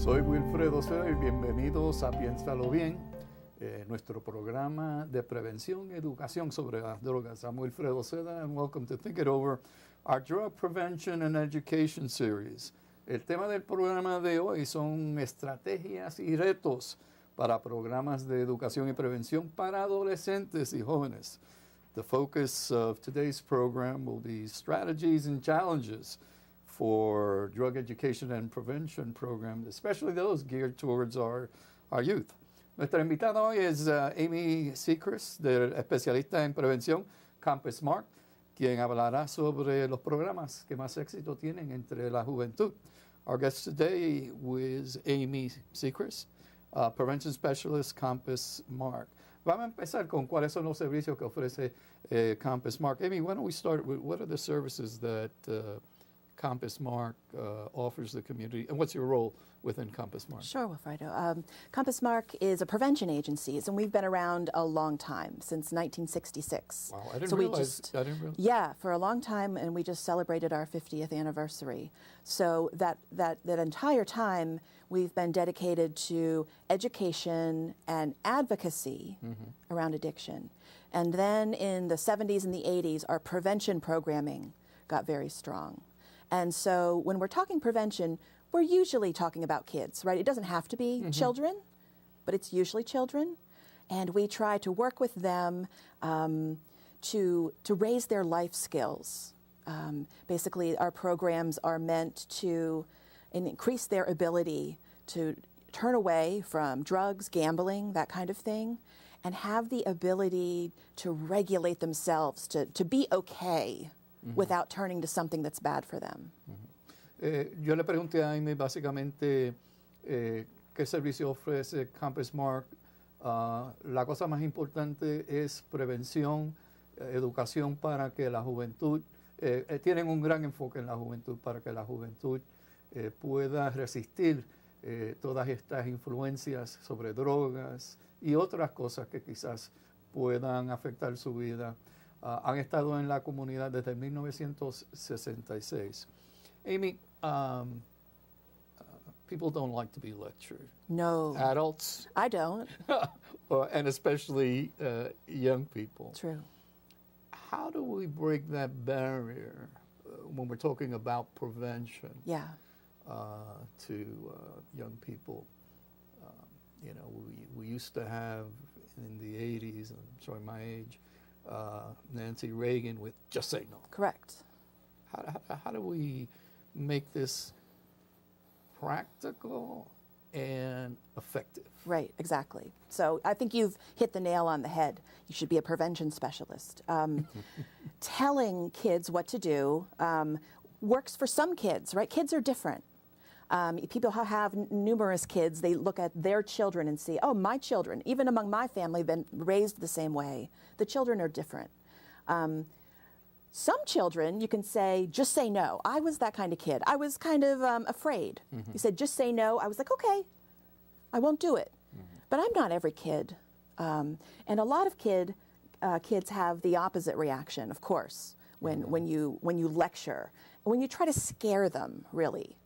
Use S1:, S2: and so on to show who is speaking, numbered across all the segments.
S1: Soy Wilfredo Seda y bienvenidos a Piénsalo Bien, nuestro programa de prevención y educación sobre las drogas. I'm Wilfredo Seda and welcome to Think It Over, our Drug Prevention and Education Series. El tema del programa de hoy son estrategias y retos para programas de educación y prevención para adolescentes y jóvenes. The focus of today's program will be strategies and challenges for drug education and prevention programs, especially those geared towards our youth. Nuestra invitada hoy es Amy Seacrest, especialista en prevención, Campus Smart, quien hablará sobre los programas que más éxito tienen entre la juventud. Our guest today is Amy Seacrest, Prevention Specialist, Campus Smart. Vamos a empezar con cuáles son los servicios que ofrece Campus Smart. Amy, why don't we start with what are the services that Campus Mark offers the community, and what's your role within Campus Mark?
S2: Sure, Wilfredo. Campus Mark is a prevention agency, and we've been around a long time, since 1966.
S1: Wow, I didn't realize.
S2: Yeah, for a long time, and we just celebrated our 50th anniversary. So that entire time, we've been dedicated to education and advocacy around addiction. And then in the 70s and the 80s, our prevention programming got very strong. And so when we're talking prevention, we're usually talking about kids, right? It doesn't have to be children, but it's usually children. And we try to work with them to raise their life skills. Basically, our programs are meant to increase their ability to turn away from drugs, gambling, that kind of thing, and have the ability to regulate themselves, to be okay without turning to something that's bad for them.
S1: Yo le pregunté a Amy básicamente qué servicio ofrece Campus Mark. La cosa más importante es prevención, educación para que la juventud, tienen un gran enfoque en la juventud para que la juventud pueda resistir todas estas influencias sobre drogas y otras cosas que quizás puedan afectar su vida. Han estado en la comunidad desde 1966. Amy, people don't like to be lectured.
S2: No.
S1: Adults.
S2: I don't.
S1: And especially young people.
S2: True.
S1: How do we break that barrier when we're talking about prevention to young people? You know, we used to have in the 80s, I'm showing my age, Nancy Reagan with "Just Say No."
S2: Correct.
S1: How do we make this practical and effective?
S2: Right, exactly. So I think you've hit the nail on the head. You should be a prevention specialist. Telling kids what to do works for some kids, right? Kids are different. People who have numerous kids, they look at their children and see, oh, my children, even among my family, have been raised the same way. The children are different. Some children, you can say, just say no. I was that kind of kid. I was kind of afraid. You said, just say no. I was like, okay, I won't do it. But I'm not every kid. And a lot of kids have the opposite reaction, of course, when you lecture, when you try to scare them, really.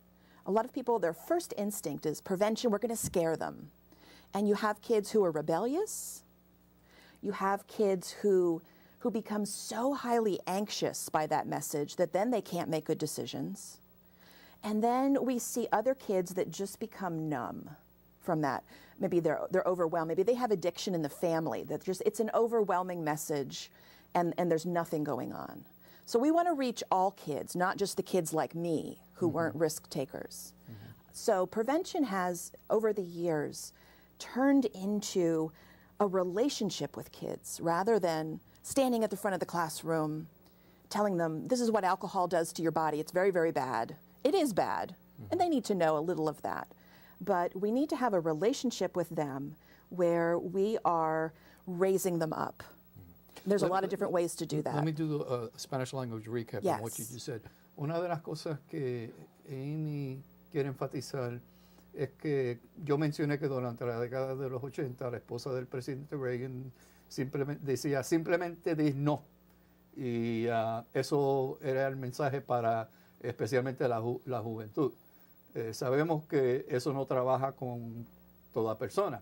S2: A lot of people, their first instinct is prevention, we're going to scare them. And you have kids who are rebellious. You have kids who become so highly anxious by that message that then they can't make good decisions. And then we see other kids that just become numb from that. Maybe they're overwhelmed. Maybe they have addiction in the family. That just it's an overwhelming message and there's nothing going on. So we want to reach all kids, not just the kids like me who weren't risk takers. So prevention has, over the years, turned into a relationship with kids rather than standing at the front of the classroom telling them, this is what alcohol does to your body. It's very, very bad. It is bad, and they need to know a little of that. But we need to have a relationship with them where we are raising them up. There's a lot of different ways to do that.
S1: Let me do a Spanish language recap on what you just said. Una de las cosas que Amy quiere enfatizar es que yo mencioné que durante la década de los 80 la esposa del presidente Reagan decía simplemente di no. Y eso era el mensaje para especialmente la juventud. Sabemos que eso no trabaja con toda persona.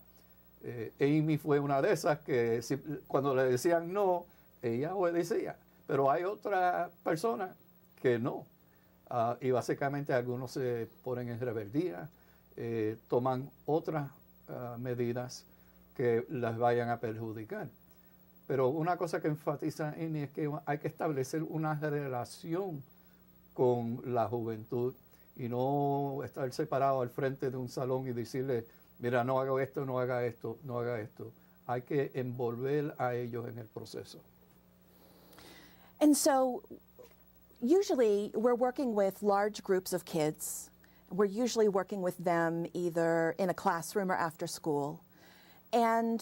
S1: Amy fue una de esas que cuando le decían no, ella obedecía, pero hay otras personas que no. Y básicamente algunos se ponen en rebeldía, toman otras medidas que las vayan a perjudicar. Pero una cosa que enfatiza Amy es que hay que establecer una relación con la juventud y no estar separado al frente de un salón y decirle, mira, no haga esto, no haga esto, no haga esto. Hay que envolver a ellos en el proceso.
S2: And so usually we're working with large groups of kids. We're usually working with them either in a classroom or after school. And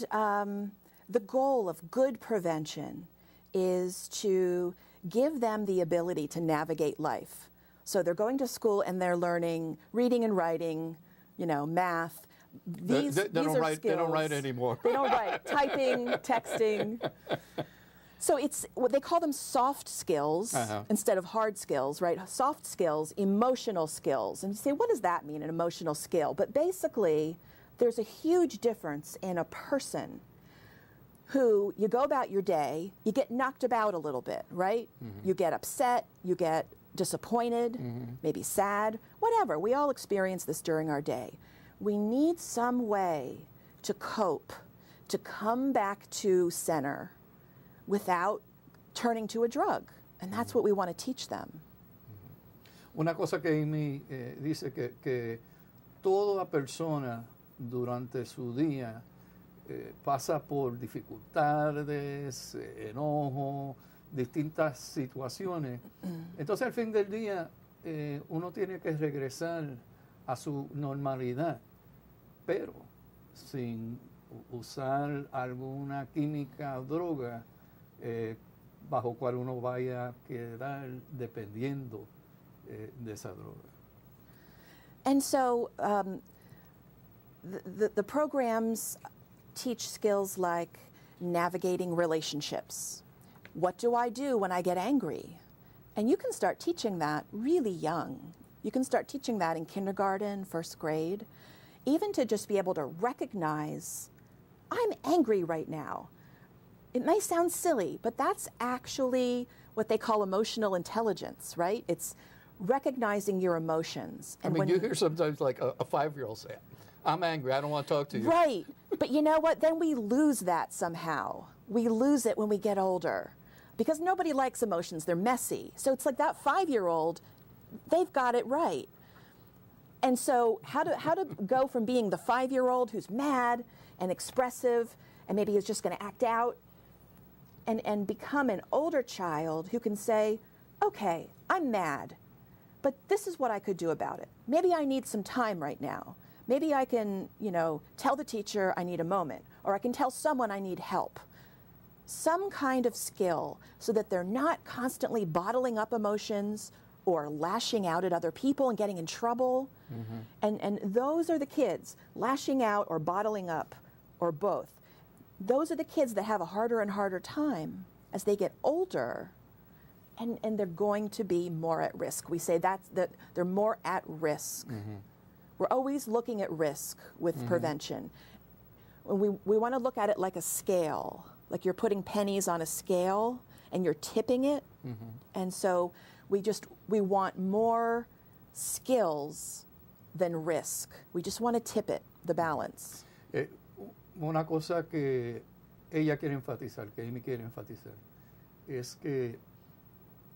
S2: the goal of good prevention is to give them the ability to navigate life. So they're going to school and they're learning reading and writing, math. These are skills.
S1: They don't write anymore.
S2: They don't write. Typing, texting. So it's what they call them soft skills instead of hard skills, right? Soft skills, emotional skills. And you say, what does that mean, an emotional skill? But basically, there's a huge difference in a person who you go about your day, you get knocked about a little bit, right? Mm-hmm. You get upset, you get disappointed, maybe sad, whatever. We all experience this during our day. We need some way to cope, to come back to center without turning to a drug. And that's what we want to teach them.
S1: Una cosa que Amy dice que toda persona durante su día pasa por dificultades, enojo, distintas situaciones. Entonces al fin del día uno tiene que regresar a su normalidad, pero sin usar alguna química o droga bajo cual uno vaya a quedar dependiendo de esa droga.
S2: And so the programs teach skills like navigating relationships. What do I do when I get angry? And you can start teaching that really young. You can start teaching that in kindergarten, first grade, even to just be able to recognize, I'm angry right now. It may sound silly, but that's actually what they call emotional intelligence, right? It's recognizing your emotions.
S1: And you hear sometimes like a 5-year-old say, I'm angry, I don't want to talk to you.
S2: Right, but you know what? Then we lose that somehow. We lose it when we get older because nobody likes emotions, they're messy. So it's like that 5-year-old, they've got it right. And so how to go from being the 5-year-old who's mad and expressive and maybe is just going to act out and become an older child who can say, okay, I'm mad, but this is what I could do about it. Maybe I need some time right now. Maybe I can, tell the teacher I need a moment, or I can tell someone I need help. Some kind of skill so that they're not constantly bottling up emotions or lashing out at other people and getting in trouble. Mm-hmm. And those are the kids, lashing out or bottling up or both. Those are the kids that have a harder and harder time as they get older, and they're going to be more at risk. We say that they're more at risk. Mm-hmm. We're always looking at risk with prevention. We want to look at it like a scale, like you're putting pennies on a scale and you're tipping it. Mm-hmm. And so we want more skills than risk. We just want to tip it, the balance.
S1: Una cosa que ella quiere enfatizar, que Amy quiere enfatizar, es que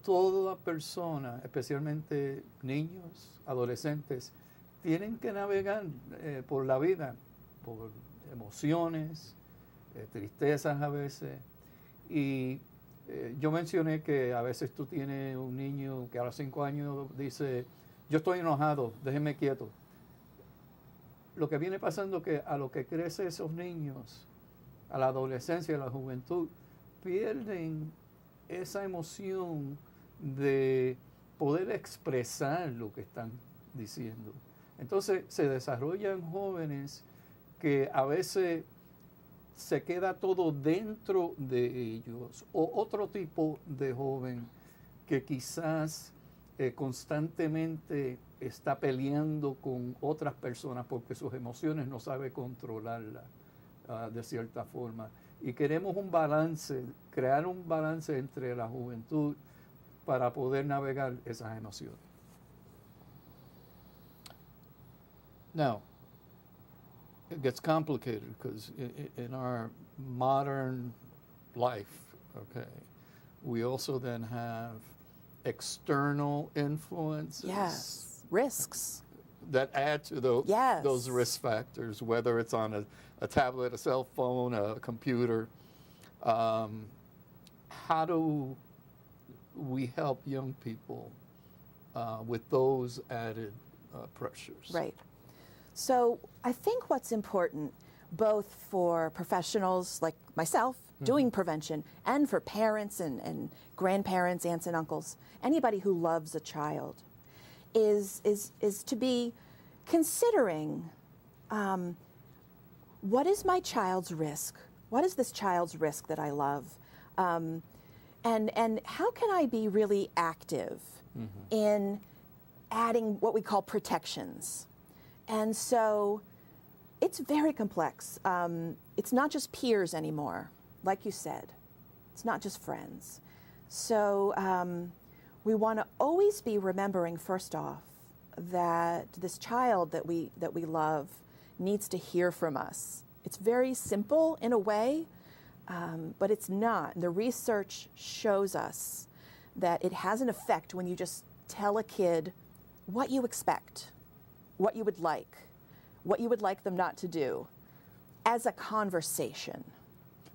S1: toda persona, especialmente niños, adolescentes, tienen que navegar por la vida, por emociones, tristezas a veces. Y yo mencioné que a veces tú tienes un niño que a los 5 años dice, yo estoy enojado, déjenme quieto. Lo que viene pasando es que a lo que crecen esos niños, a la adolescencia, a la juventud, pierden esa emoción de poder expresar lo que están diciendo. Entonces se desarrollan jóvenes que a veces se queda todo dentro de ellos, o otro tipo de joven que quizás constantemente está peleando con otras personas porque sus emociones no sabe controlarlas de cierta forma. Y queremos un balance, crear un balance entre la juventud para poder navegar esas emociones. Now, it gets complicated because in our modern life, okay, we also then have external influences.
S2: Yes, risks.
S1: That add to those risk factors, whether it's on a tablet, a cell phone, a computer. How do we help young people with those added pressures?
S2: Right. So I think what's important, both for professionals like myself doing prevention, and for parents and grandparents, aunts and uncles, anybody who loves a child, is to be considering what is my child's risk? What is this child's risk that I love? And how can I be really active in adding what we call protections? And so it's very complex. It's not just peers anymore, like you said. It's not just friends. So we want to always be remembering, first off, that this child that we love needs to hear from us. It's very simple in a way, but it's not. The research shows us that it has an effect when you just tell a kid what you expect, what you would like them not to do, as a conversation.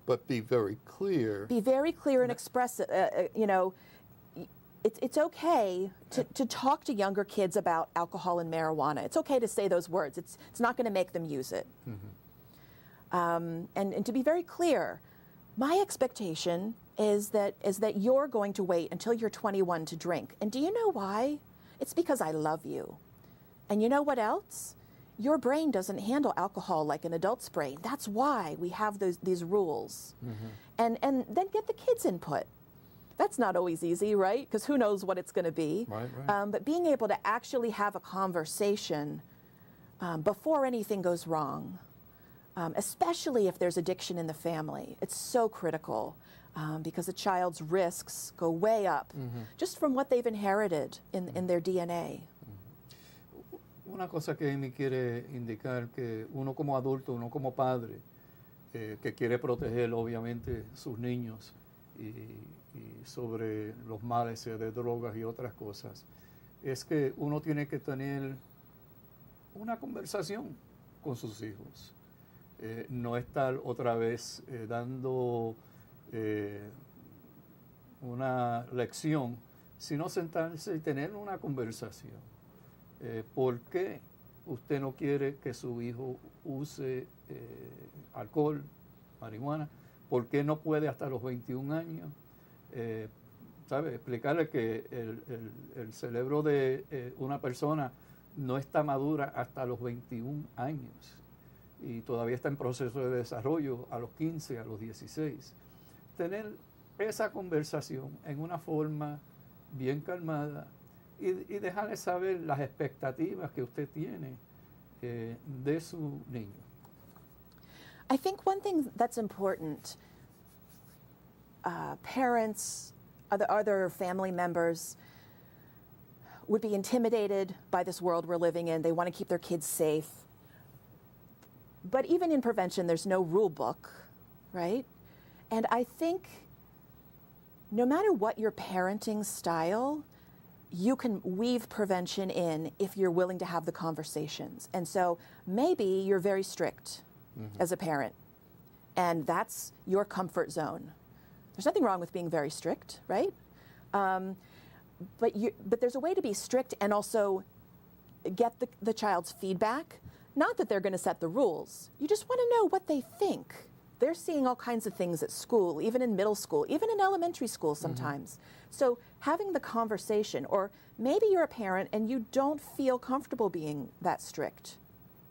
S1: But be very clear.
S2: Be very clear and express it. It's okay to talk to younger kids about alcohol and marijuana. It's okay to say those words. It's not going to make them use it. And to be very clear, my expectation is that you're going to wait until you're 21 to drink. And do you know why? It's because I love you. And you know what else? Your brain doesn't handle alcohol like an adult's brain. That's why we have these rules. And then get the kids' input. That's not always easy, right? Because who knows what it's going to be.
S1: Right.
S2: But being able to actually have a conversation before anything goes wrong, especially if there's addiction in the family, it's so critical because a child's risks go way up just from what they've inherited in their DNA.
S1: Una cosa que Amy quiere indicar que uno como adulto, uno como padre, que quiere proteger obviamente sus niños y sobre los males de drogas y otras cosas, es que uno tiene que tener una conversación con sus hijos. No estar otra vez dando una lección, sino sentarse y tener una conversación. ¿Por qué usted no quiere que su hijo use alcohol, marihuana? ¿Por qué no puede hasta los 21 años? ¿Sabe? Explicarle que el cerebro de una persona no está madura hasta los 21 años y todavía está en proceso de desarrollo a los 15, a los 16. Tener esa conversación en una forma bien calmada y dejarle saber las expectativas que usted tiene de su niño.
S2: I think one thing that's important, parents, other family members would be intimidated by this world we're living in. They want to keep their kids safe. But even in prevention, there's no rule book, right? And I think no matter what your parenting style, you can weave prevention in if you're willing to have the conversations. And so maybe you're very strict as a parent, and that's your comfort zone. There's nothing wrong with being very strict, right? But there's a way to be strict and also get the child's feedback. Not that they're going to set the rules. You just want to know what they think. They're seeing all kinds of things at school, even in middle school, even in elementary school sometimes. So having the conversation, or maybe you're a parent and you don't feel comfortable being that strict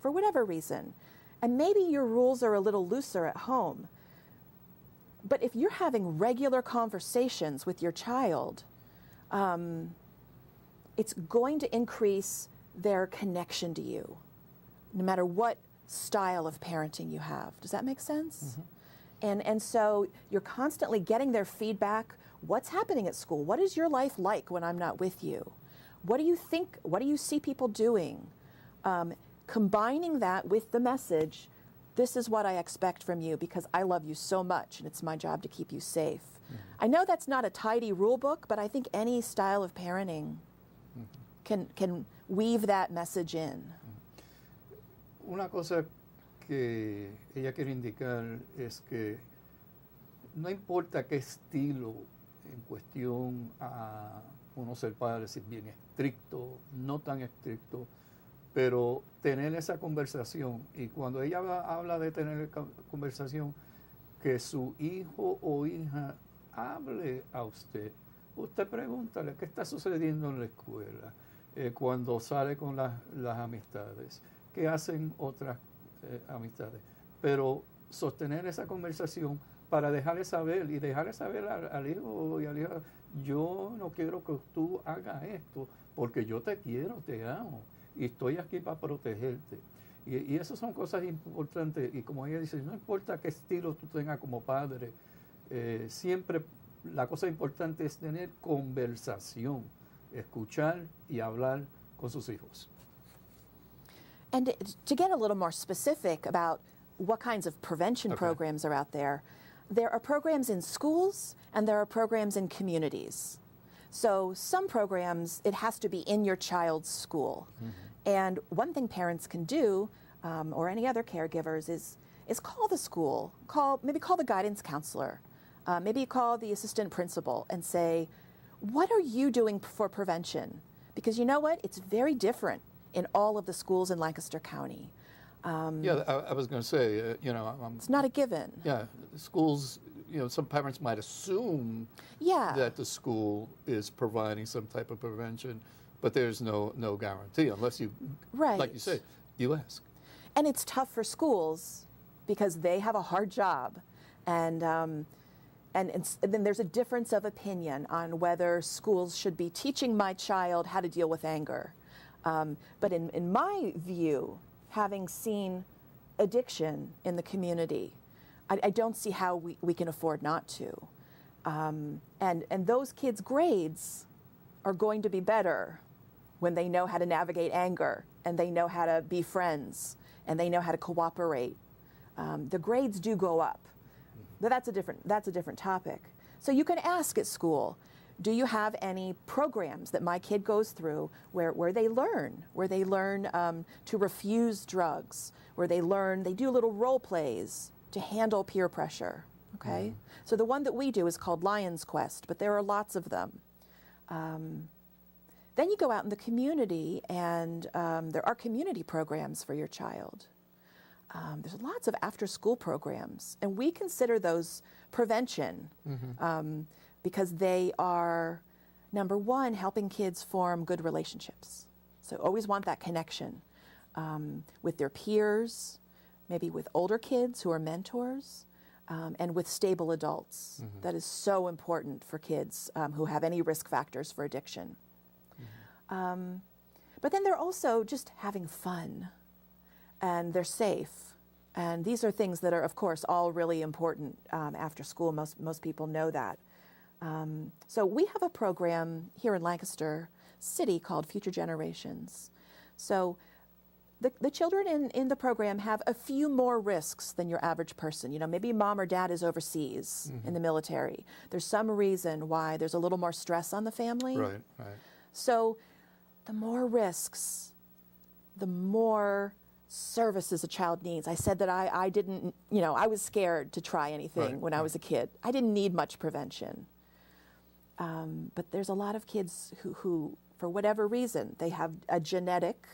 S2: for whatever reason. And maybe your rules are a little looser at home. But if you're having regular conversations with your child, it's going to increase their connection to you, no matter what style of parenting you have. Does that make sense? And so you're constantly getting their feedback. What's happening at school? What is your life like when I'm not with you? What do you think? What do you see people doing? Combining that with the message, this is what I expect from you because I love you so much and it's my job to keep you safe. I know that's not a tidy rule book, but I think any style of parenting can weave that message in.
S1: Una cosa que ella quiere indicar es que no importa qué estilo en cuestión a uno ser padre, si es bien estricto, no tan estricto, pero tener esa conversación. Y cuando ella habla de tener conversación, que su hijo o hija hable a usted. Usted pregúntale qué está sucediendo en la escuela, cuando sale con las amistades, qué hacen otras amistades. Pero sostener esa conversación para dejarle saber y dejarle saber al hijo y a la hija, yo no quiero que tú hagas esto porque yo te quiero, te amo y estoy aquí para protegerte. Y esas son cosas importantes y como ella dice, no importa qué estilo tú tengas como padre, siempre la cosa importante es tener conversación, escuchar y hablar con sus hijos.
S2: And to get a little more specific about what kinds of prevention programs are out there are programs in schools and there are programs in communities. So some programs, it has to be in your child's school. And one thing parents can do, or any other caregivers, is call the school, maybe call the guidance counselor, maybe call the assistant principal and say, what are you doing for prevention? Because you know what? It's very different in all of the schools in Lancaster County.
S1: Yeah, I was going to say,
S2: it's not a given.
S1: Yeah, schools, some parents might assume that the school is providing some type of prevention, but there's no guarantee unless you, like you say, you ask.
S2: And it's tough for schools because they have a hard job. And then there's a difference of opinion on whether schools should be teaching my child how to deal with anger. But in my view, having seen addiction in the community, I don't see how we can afford not to. And those kids' grades are going to be better when they know how to navigate anger and they know how to be friends and they know how to cooperate. The grades do go up, but that's a different topic. So you can ask at school, do you have any programs that my kid goes through where they learn to refuse drugs, where they do little role plays to handle peer pressure, okay? So the one that we do is called Lion's Quest, but there are lots of them. Then you go out in the community and there are community programs for your child. There's lots of after-school programs, and we consider those prevention because they are, number one, helping kids form good relationships. So always want that connection with their peers, maybe with older kids who are mentors, and with stable adults. That is so important for kids who have any risk factors for addiction. But then they're also just having fun, and they're safe. And these are things that are, of course, all really important after school. Most people know that. So we have a program here in Lancaster City called Future Generations. So the children in the program have a few more risks than your average person. Maybe mom or dad is overseas in the military. There's some reason why there's a little more stress on the family.
S1: Right.
S2: So the more risks, the more services a child needs. I said that I didn't, I was scared to try anything when I was a kid. I didn't need much prevention. But there's a lot of kids who, for whatever reason, they have a genetic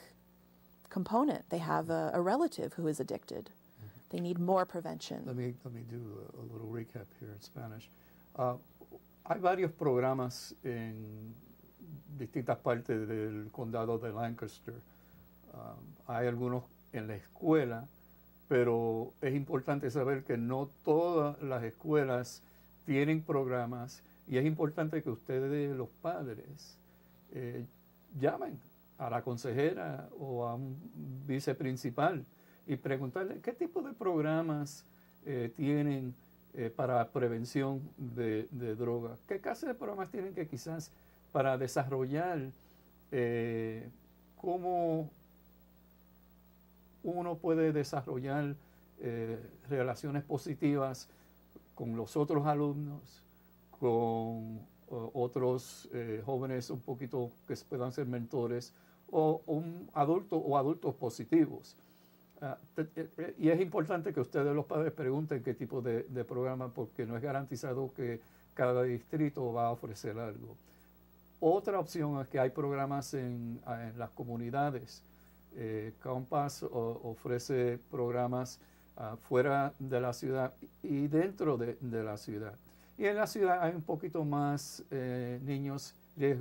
S2: component. They have a relative who is addicted. They need more prevention.
S1: Let me do a little recap here in Spanish. Hay varios programas en distintas partes del condado de Lancaster. Hay algunos en la escuela, pero es importante saber que no todas las escuelas tienen programas y es importante que ustedes, los padres, llamen a la consejera o a un viceprincipal y preguntarle qué tipo de programas tienen para prevención de drogas, qué clase de programas tienen que quizás para desarrollar cómo uno puede desarrollar relaciones positivas con los otros alumnos, con otros jóvenes un poquito que puedan ser mentores o un adulto o adultos positivos. Y es importante que ustedes los padres pregunten qué tipo de programa, porque no es garantizado que cada distrito va a ofrecer algo. Otra opción es que hay programas en las comunidades. Compass ofrece programas fuera de la ciudad y dentro de la ciudad. Y en la ciudad hay un poquito más niños que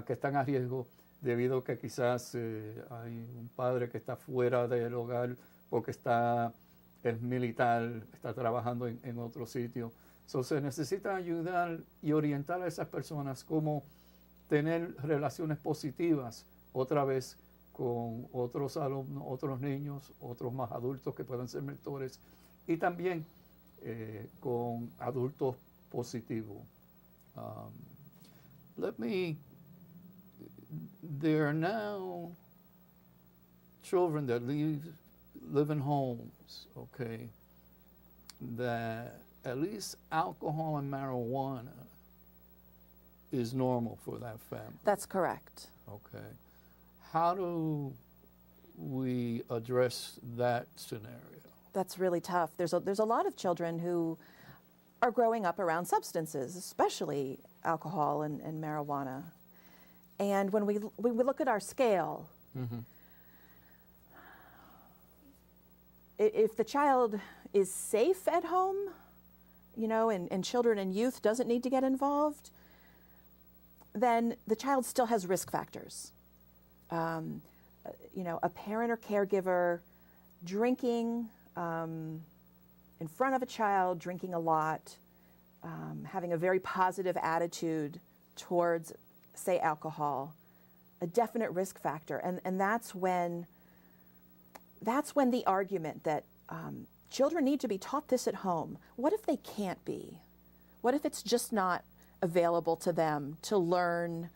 S1: están a riesgo debido a que quizás hay un padre que está fuera del hogar porque es militar, está trabajando en otro sitio. Se necesita ayudar y orientar a esas personas cómo tener relaciones positivas otra vez con otros alumnos, otros niños, otros más adultos que puedan ser mentores y también con adultos positivos. There are now children that live in homes, okay, that at least alcohol and marijuana is normal for that family.
S2: That's correct.
S1: Okay. How do we address that scenario?
S2: That's really tough. There's a lot of children who are growing up around substances, especially alcohol and marijuana. And when we look at our scale,
S1: Mm-hmm.
S2: If the child is safe at home, you know, and children and youth doesn't need to get involved, then the child still has risk factors. You know, a parent or caregiver drinking in front of a child, drinking a lot, having a very positive attitude towards, say, alcohol, a definite risk factor. And that's when the argument that children need to be taught this at home. What if they can't be? What if it's just not available to them to learn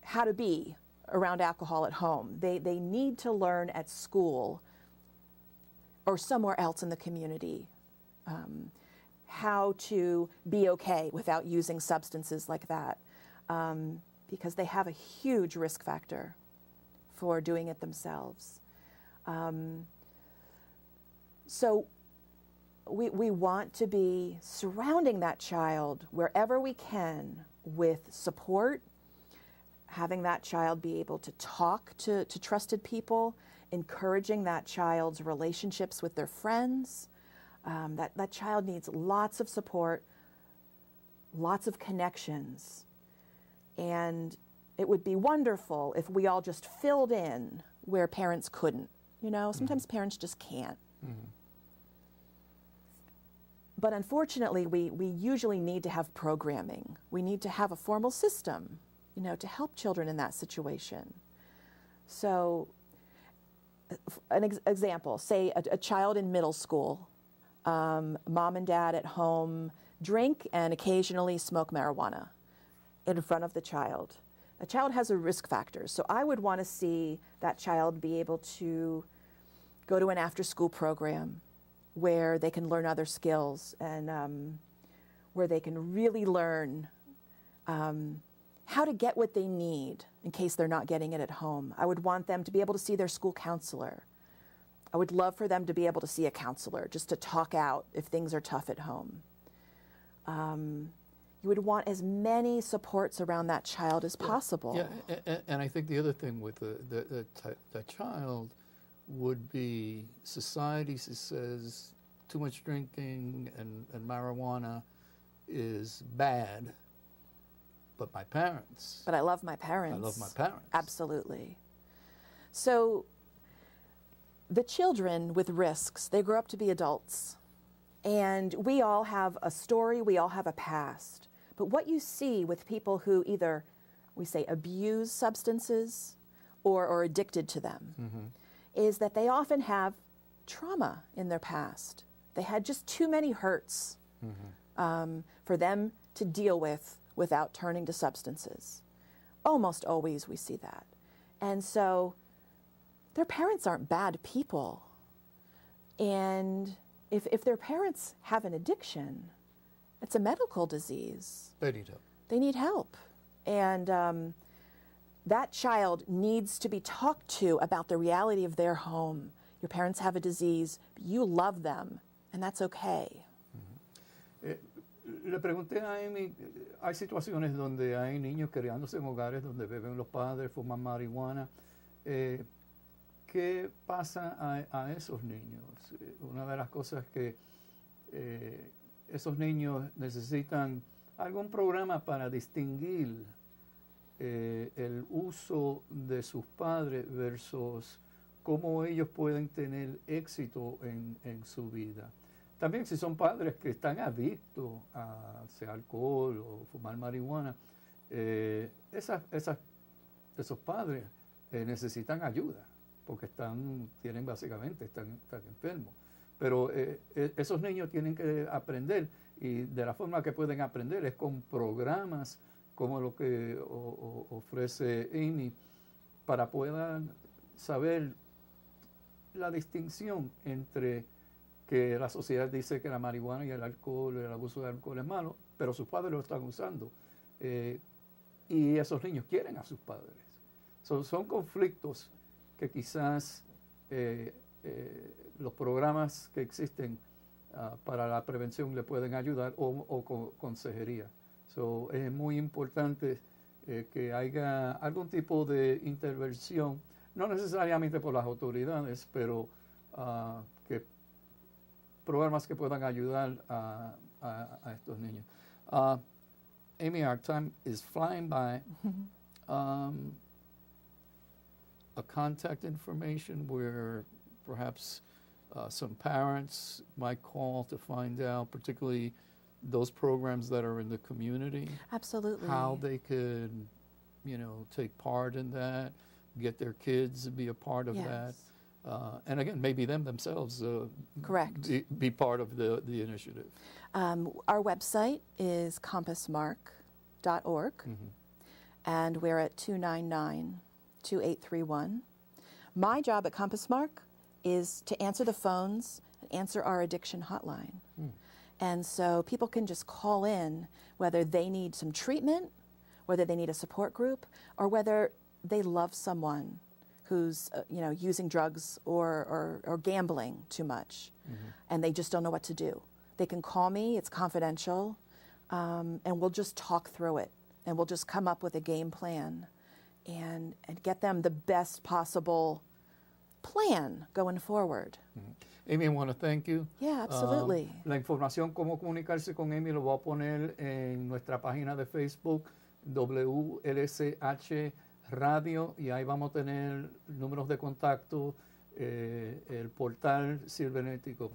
S2: how to be around alcohol at home? They need to learn at school or somewhere else in the community how to be okay without using substances like that, because they have a huge risk factor for doing it themselves. So we want to be surrounding that child wherever we can with support, having that child be able to talk to trusted people, encouraging that child's relationships with their friends. That child needs lots of support, lots of connections. And it would be wonderful if we all just filled in where parents couldn't. You know, sometimes parents just can't.
S1: Mm-hmm.
S2: But unfortunately, we usually need to have programming. We need to have a formal system, you know, to help children in that situation. So, an example, say a child in middle school, mom and dad at home drink and occasionally smoke marijuana in front of the child. A child has a risk factor, so I would want to see that child be able to go to an after-school program where they can learn other skills and where they can really learn how to get what they need in case they're not getting it at home. I would want them to be able to see their school counselor. I would love for them to be able to see a counselor just to talk out if things are tough at home. You would want as many supports around that child as possible.
S1: Yeah, and I think the other thing with the child would be society says too much drinking and marijuana is bad, but my parents.
S2: But I love my parents.
S1: I love my parents.
S2: Absolutely. So the children with risks, they grow up to be adults. And we all have a story, we all have a past. But what you see with people who either we say abuse substances or are addicted to them, is that they often have trauma in their past. They had just too many hurts for them to deal with without turning to substances. Almost always we see that. And so their parents aren't bad people. And if their parents have an addiction, it's a medical disease.
S1: They need help.
S2: They need help. And that child needs to be talked to about the reality of their home. Your parents have a disease, you love them, and that's okay.
S1: Le pregunté a Amy, hay situaciones donde hay niños criándose en hogares donde beben los padres, fuman marihuana. ¿Qué pasa a esos niños? Una de las cosas que esos niños necesitan algún programa para distinguir el uso de sus padres versus cómo ellos pueden tener éxito en su vida. También si son padres que están adictos a sea alcohol o fumar marihuana, esos padres necesitan ayuda porque están enfermos. Pero esos niños tienen que aprender y de la forma que pueden aprender es con programas como lo que ofrece Amy para puedan saber la distinción entre que la sociedad dice que la marihuana y el alcohol, el abuso de alcohol es malo, pero sus padres lo están usando. Y esos niños quieren a sus padres. Son conflictos que quizás los programas que existen para la prevención le pueden ayudar o consejería. Es muy importante que haya algún tipo de intervención, no necesariamente por las autoridades, pero que programas que puedan ayudar a estos niños. Amy, our time is flying by. A contact information where perhaps some parents might call to find out, particularly those programs that are in the community.
S2: Absolutely.
S1: How they could, take part in that, get their kids to be a part of that. And again, maybe themselves
S2: correct.
S1: Be part of the initiative.
S2: Our website is compassmark.org, and we're at 299-2831. My job at Compass Mark is to answer the phones and answer our addiction hotline. And so people can just call in whether they need some treatment, whether they need a support group, or whether they love someone who's using drugs or gambling too much, and they just don't know what to do. They can call me, it's confidential, and we'll just talk through it, and we'll just come up with a game plan and get them the best possible plan going forward.
S1: Amy, I want to thank you.
S2: Yeah, absolutely.
S1: La información cómo comunicarse con Amy lo voy a poner en nuestra página de Facebook, WLCH Radio, y ahí vamos a tener números de contacto, el portal cibernético.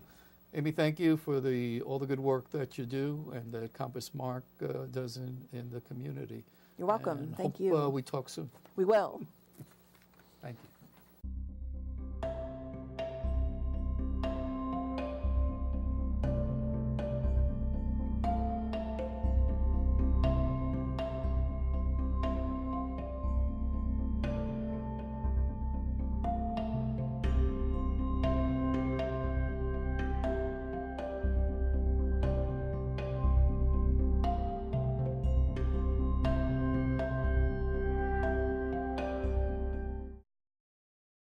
S1: Amy, thank you for all the good work that you do and that Compass Mark does in the community.
S2: You're welcome.
S1: And
S2: Thank
S1: hope,
S2: you.
S1: We talk soon.
S2: We will.
S1: Thank you.